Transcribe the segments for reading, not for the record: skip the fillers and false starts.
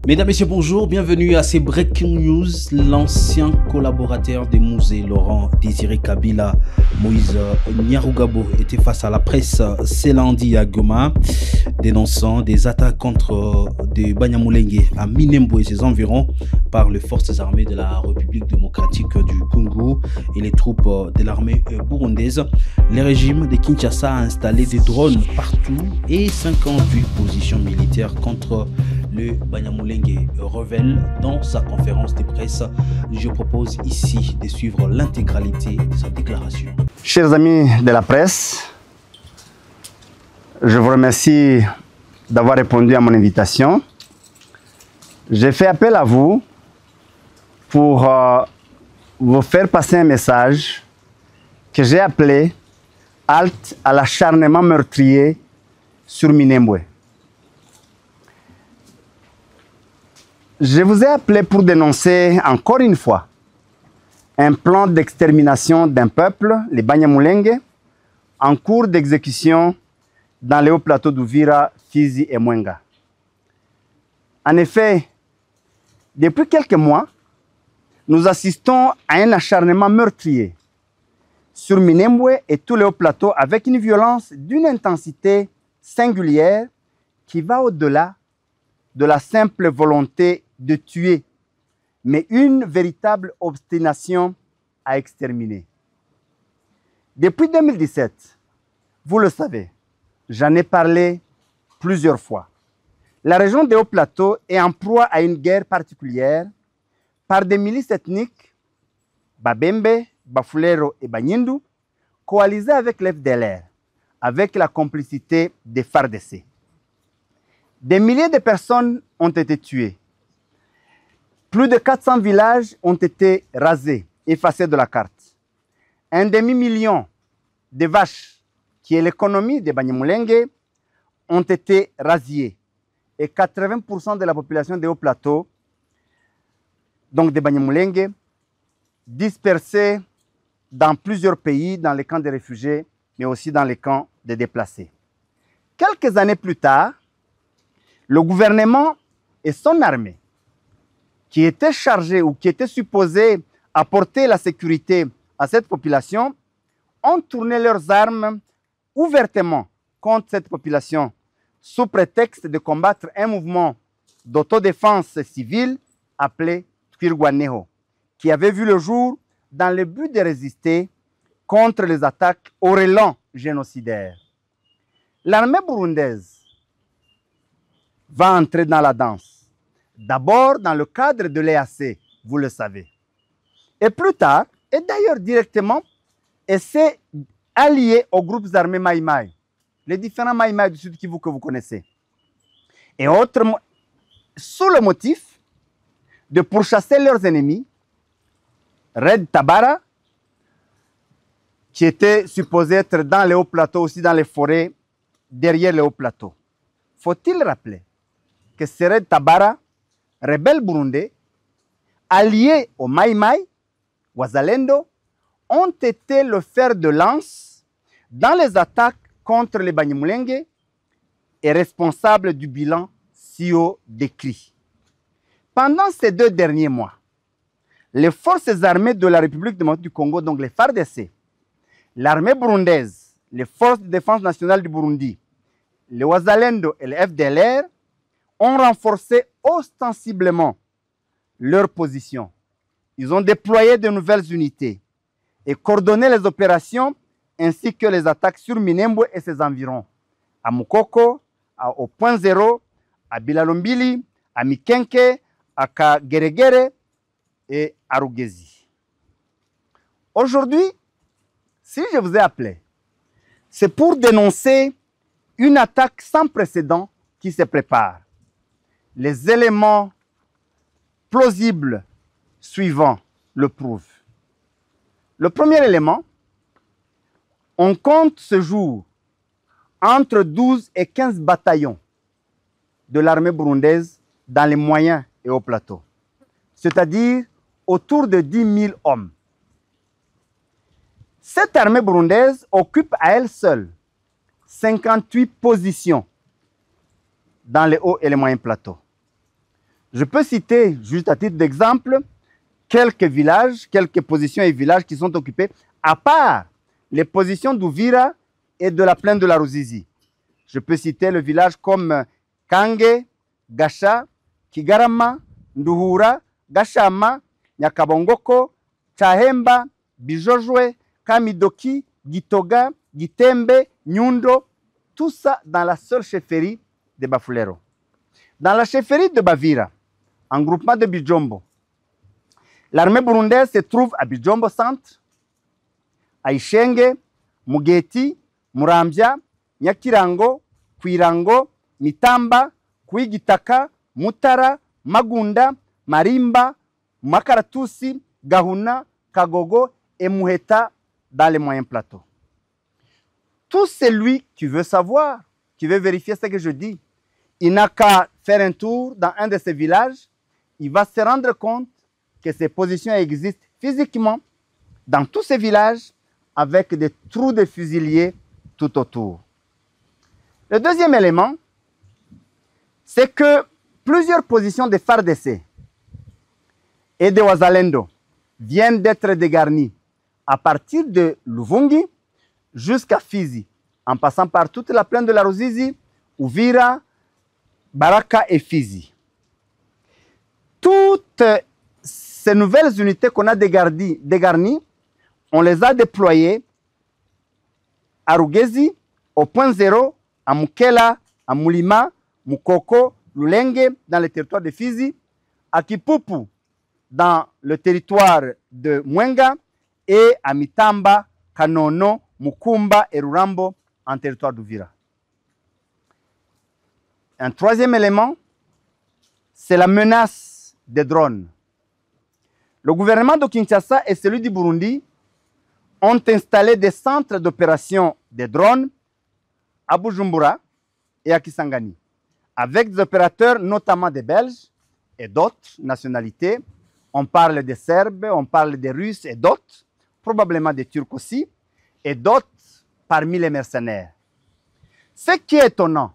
Mesdames, Messieurs, bonjour, bienvenue à ces Breaking News. L'ancien collaborateur des Mouzé, Laurent Désiré Kabila, Moïse Nyarugabo, était face à la presse ce lundi à Goma, dénonçant des attaques contre des Banyamulenge à Minembwe et ses environs par les forces armées de la République démocratique du Congo et les troupes de l'armée burundaise. Le régime de Kinshasa a installé des drones partout et 58 positions militaires contre le Banyamulenge révèle dans sa conférence de presse. Je propose ici de suivre l'intégralité de sa déclaration. Chers amis de la presse, je vous remercie d'avoir répondu à mon invitation. J'ai fait appel à vous pour vous faire passer un message que j'ai appelé « Halte à l'acharnement meurtrier sur Minembwe ». Je vous ai appelé pour dénoncer encore une fois un plan d'extermination d'un peuple, les Banyamulenge, en cours d'exécution dans les hauts plateaux d'Uvira, Fizi et Mwenga. En effet, depuis quelques mois, nous assistons à un acharnement meurtrier sur Minembwe et tous les hauts plateaux avec une violence d'une intensité singulière qui va au-delà de la simple volonté de tuer, mais une véritable obstination à exterminer. Depuis 2017, vous le savez, j'en ai parlé plusieurs fois. La région des Hauts Plateaux est en proie à une guerre particulière par des milices ethniques, Babembe, Bafulero et Banyindu, coalisées avec l'FDLR, avec la complicité des FARDC. Des milliers de personnes ont été tuées. Plus de 400 villages ont été rasés, effacés de la carte. Un demi-million de vaches, qui est l'économie des Banyamulenge, ont été rasiées. Et 80% de la population des hauts plateaux, donc des Banyamulenge, dispersés dans plusieurs pays, dans les camps de réfugiés, mais aussi dans les camps de déplacés. Quelques années plus tard, le gouvernement et son armée, qui étaient chargés ou qui étaient supposés apporter la sécurité à cette population, ont tourné leurs armes ouvertement contre cette population sous prétexte de combattre un mouvement d'autodéfense civile appelé Twirwaneho, qui avait vu le jour dans le but de résister contre les attaques au relent génocidaire. L'armée burundaise va entrer dans la danse. D'abord dans le cadre de l'EAC, vous le savez. Et plus tard, et d'ailleurs directement, et c'est allié aux groupes armés Maï Maï, les différents Maï Maï du Sud Kivu que vous connaissez. Et autrement, sous le motif de pourchasser leurs ennemis, Red Tabara, qui était supposé être dans les hauts plateaux, aussi dans les forêts, derrière les hauts plateaux. Faut-il rappeler que ce Red Tabara, rebelles burundais, alliés aux Maï Maï, Wazalendo, ont été le fer de lance dans les attaques contre les Banyamulenge et responsables du bilan si haut décrit. Pendant ces 2 derniers mois, les forces armées de la République démocratique du Congo, donc les FARDC, l'armée burundaise, les forces de défense nationale du Burundi, les Wazalendo et les FDLR ont renforcé ostensiblement leur position. Ils ont déployé de nouvelles unités et coordonné les opérations ainsi que les attaques sur Minembwe et ses environs, à Mukoko, au Point Zéro, à Bilalombili, à Mikenke, à Kageregere et à Rugezi. Aujourd'hui, si je vous ai appelé, c'est pour dénoncer une attaque sans précédent qui se prépare. Les éléments plausibles suivants le prouvent. Le premier élément, on compte ce jour entre 12 et 15 bataillons de l'armée burundaise dans les moyens et hauts plateaux, c'est-à-dire autour de 10 000 hommes. Cette armée burundaise occupe à elle seule 58 positions dans les hauts et les moyens plateaux. Je peux citer, juste à titre d'exemple, quelques villages, quelques positions et villages qui sont occupés, à part les positions d'Uvira et de la plaine de la Ruzizi. Je peux citer le village comme Kange, Gasha, Kigarama, Nduhura, Gashama, Nyakabongoko, Chahemba, Bijojwe, Kamidoki, Gitoga, Gitembe, Nyundo, tout ça dans la seule chefferie de Bafulero. Dans la chefferie de Bavira, en groupement de Bijombo, l'armée burundaise se trouve à Bijombo Centre, à Ishenge, Mugeti, Murambya, Nyakirango, Kwirango, Mitamba, Kuigitaka, Mutara, Magunda, Marimba, Makaratusi, Gahuna, Kagogo et Muheta dans les moyens plateaux. Tout celui qui veut savoir, qui veut vérifier ce que je dis, il n'a qu'à faire un tour dans un de ces villages, il va se rendre compte que ces positions existent physiquement dans tous ces villages avec des trous de fusiliers tout autour. Le deuxième élément, c'est que plusieurs positions de FARDC et de Wazalendo viennent d'être dégarnies à partir de Luvungi jusqu'à Fizi, en passant par toute la plaine de la Ruzizi, Uvira, Baraka et Fizi. Toutes ces nouvelles unités qu'on a dégarnies, on les a déployées à Rugezi, au point zéro, à Mukela, à Mulima, Mukoko, Lulenge, dans le territoire de Fizi, à Kipupu, dans le territoire de Mwenga, et à Mitamba, Kanono, Mukumba et Rurambo, en territoire d'Uvira. Un troisième élément, c'est la menace des drones. Le gouvernement de Kinshasa et celui du Burundi ont installé des centres d'opération des drones à Bujumbura et à Kisangani, avec des opérateurs notamment des Belges et d'autres nationalités. On parle des Serbes, on parle des Russes et d'autres, probablement des Turcs aussi, et d'autres parmi les mercenaires. Ce qui est étonnant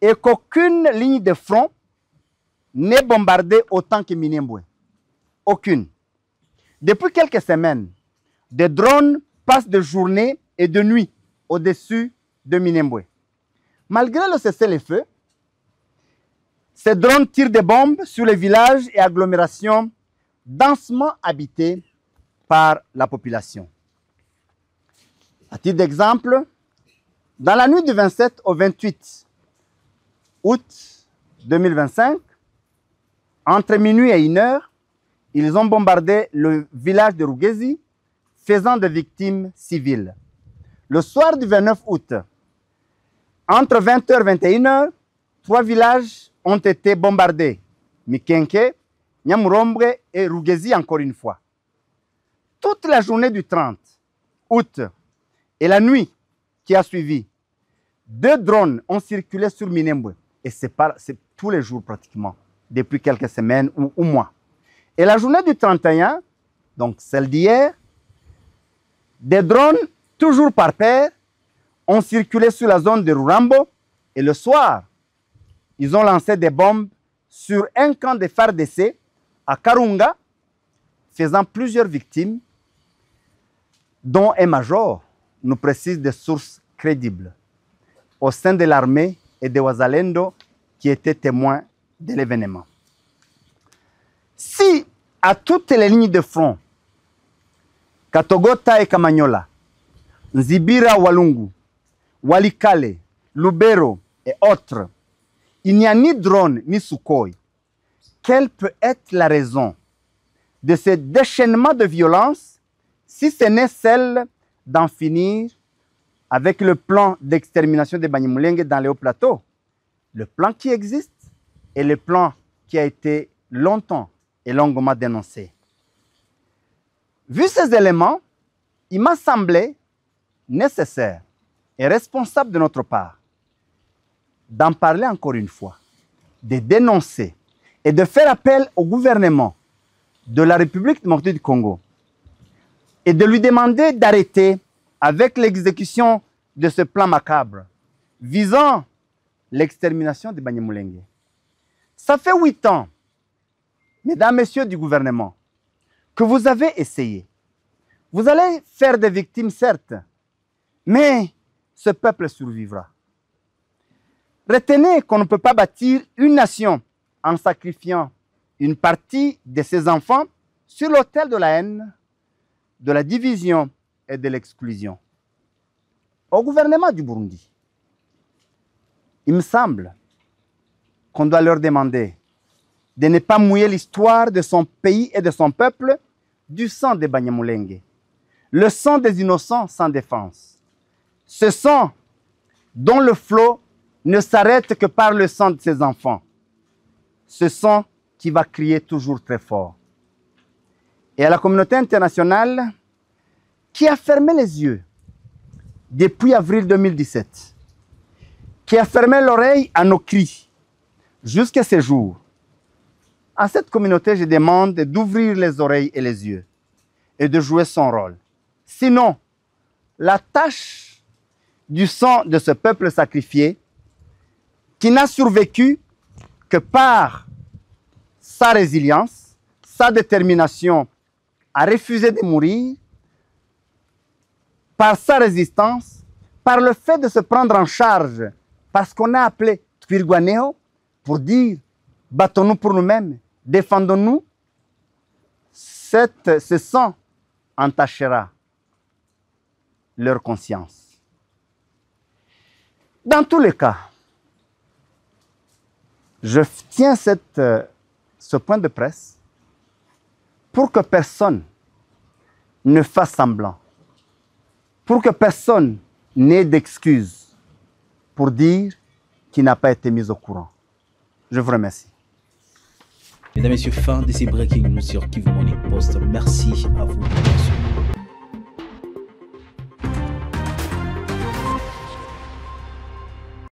est qu'aucune ligne de front n'est bombardée autant que Minembwe. Aucune. Depuis quelques semaines, des drones passent de journée et de nuit au-dessus de Minembwe. Malgré le cessez-le-feu, ces drones tirent des bombes sur les villages et agglomérations densément habités par la population. À titre d'exemple, dans la nuit du 27 au 28 août 2025, entre minuit et 1h, ils ont bombardé le village de Rugezi, faisant des victimes civiles. Le soir du 29 août, entre 20h et 21h, 3 villages ont été bombardés. Mikenke, Nyamurombre et Rugezi encore une fois. Toute la journée du 30 août et la nuit qui a suivi, 2 drones ont circulé sur Minembwe. Et c'est tous les jours pratiquement, depuis quelques semaines ou mois. Et la journée du 31, donc celle d'hier, des drones, toujours par paire, ont circulé sur la zone de Rurambo. Et le soir, ils ont lancé des bombes sur un camp de FARDC à Karunga, faisant plusieurs victimes, dont un major, nous précise des sources crédibles, au sein de l'armée et de Wazalendo, qui étaient témoins de l'événement. Si à toutes les lignes de front, Katogota et Kamanyola, Nzibira Walungu, Walikale, Lubero et autres, il n'y a ni drone ni Sukhoi, quelle peut être la raison de ce déchaînement de violence si ce n'est celle d'en finir avec le plan d'extermination des Banyamulenge dans les hauts plateaux? Le plan qui existe et le plan qui a été longtemps et longuement dénoncé. Vu ces éléments, il m'a semblé nécessaire et responsable de notre part d'en parler encore une fois, de dénoncer et de faire appel au gouvernement de la République démocratique du Congo et de lui demander d'arrêter avec l'exécution de ce plan macabre visant l'extermination des Banyamulenge. Ça fait 8 ans mesdames, messieurs du gouvernement, que vous avez essayé. Vous allez faire des victimes, certes, mais ce peuple survivra. Retenez qu'on ne peut pas bâtir une nation en sacrifiant une partie de ses enfants sur l'autel de la haine, de la division et de l'exclusion. Au gouvernement du Burundi, il me semble qu'on doit leur demander de ne pas mouiller l'histoire de son pays et de son peuple du sang des Banyamulenge, le sang des innocents sans défense. Ce sang dont le flot ne s'arrête que par le sang de ses enfants. Ce sang qui va crier toujours très fort. Et à la communauté internationale qui a fermé les yeux depuis avril 2017, qui a fermé l'oreille à nos cris jusqu'à ce jour, à cette communauté, je demande d'ouvrir les oreilles et les yeux et de jouer son rôle. Sinon, la tâche du sang de ce peuple sacrifié, qui n'a survécu que par sa résilience, sa détermination à refuser de mourir, par sa résistance, par le fait de se prendre en charge, parce qu'on a appelé Twirguaneo pour dire « battons-nous pour nous-mêmes, défendons-nous », ce sang entachera leur conscience. Dans tous les cas, je tiens ce point de presse pour que personne ne fasse semblant, pour que personne n'ait d'excuses pour dire qu'il n'a pas été mis au courant. Je vous remercie. Mesdames et messieurs, fin de ces breaking news sur Kivu Morning Post. Merci à vous.